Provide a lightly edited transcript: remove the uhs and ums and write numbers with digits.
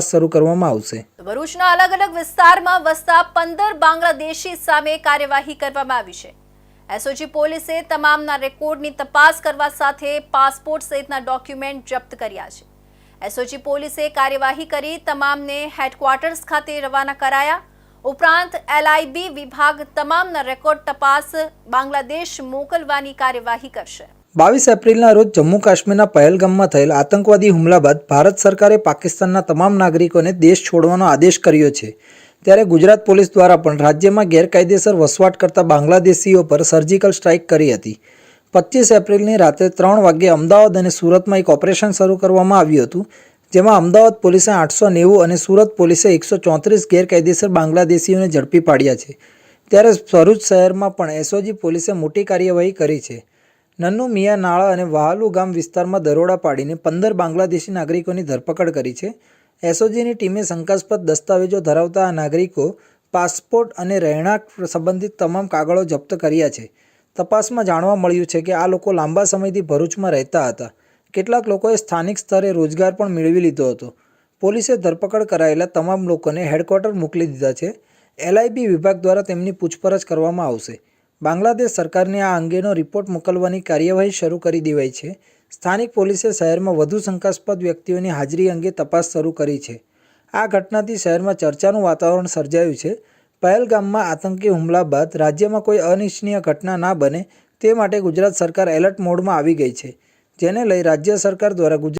શરૂ કરવામાં આવશે। ભરૂચના અલગ અલગ વિસ્તારમાં વસતા 15 બાંગ્લાદેશી સામે કાર્યવાહી કરવામાં આવી છે। એસઓજી પોલીસે તમામના રેકોર્ડની તપાસ કરવા સાથે પાસપોર્ટ સહિતના ડોક્યુમેન્ટ જપ્ત કર્યા છે। એસઓજી પોલીસે કાર્યવાહી કરી તમામને હેડક્વાર્ટર્સ ખાતે રવાના કરાયા। ઉપરાંત એલઆઈબી વિભાગ તમામના રેકોર્ડ તપાસ બાંગ્લાદેશ મોકલવાની કાર્યવાહી કરશે। 22 એપ્રિલના રોજ જમ્મુ કાશ્મીરના પહેલગામમાં થયેલ આતંકવાદી હુમલા બાદ ભારત સરકારે પાકિસ્તાનના તમામ નાગરિકોને દેશ છોડવાનો આદેશ કર્યો છે। ત્યારે ગુજરાત પોલીસ દ્વારા પણ રાજ્યમાં ગેરકાયદેસર વસવાટ કરતા બાંગ્લાદેશીઓ પર સર્જિકલ સ્ટ્રાઇક કરી હતી। 25 એપ્રિલની રાત્રે 3 વાગ્યે અમદાવાદ અને સુરતમાં એક ઓપરેશન શરૂ કરવામાં આવ્યું હતું, જેમાં અમદાવાદ પોલીસે 890 અને સુરત પોલીસે 134 ગેરકાયદેસર બાંગ્લાદેશીઓને ઝડપી પાડ્યા છે। ત્યારે ભરૂચ શહેરમાં પણ એસઓજી પોલીસે મોટી કાર્યવાહી કરી છે। નન્નુ મિયા નાળા અને વહાલુ ગામ વિસ્તારમાં દરોડા પાડીને 15 બાંગ્લાદેશી નાગરિકોની ધરપકડ કરી છે। એસઓજીની ટીમે શંકાસ્પદ દસ્તાવેજો ધરાવતા આ નાગરિકો પાસપોર્ટ અને રહેણાંક સંબંધિત તમામ કાગળો જપ્ત કર્યા છે। તપાસમાં જાણવા મળ્યું છે કે આ લોકો લાંબા સમયથી ભરૂચમાં રહેતા હતા। કેટલાક લોકોએ સ્થાનિક સ્તરે રોજગાર પણ મેળવી લીધો હતો। પોલીસે ધરપકડ કરાયેલા તમામ લોકોને હેડક્વાર્ટર મોકલી દીધા છે। એલઆઈબી વિભાગ દ્વારા તેમની પૂછપરછ કરવામાં આવશે। બાંગ્લાદેશ સરકારને આ અંગેનો રિપોર્ટ મોકલવાની કાર્યવાહી શરૂ કરી દેવાઈ છે। સ્થાનિક પોલીસે શહેરમાં વધુ શંકાસ્પદ વ્યક્તિઓની હાજરી અંગે તપાસ શરૂ કરી છે। આ ઘટનાથી શહેરમાં ચર્ચાનું વાતાવરણ સર્જાયું છે। પહેલગામમાં આતંકી હુમલા બાદ રાજ્યમાં કોઈ અનિચ્છનીય ઘટના ના બને તે માટે ગુજરાત સરકાર એલર્ટ મોડમાં આવી ગઈ છે, જેને લઈ રાજ્ય સરકાર દ્વારા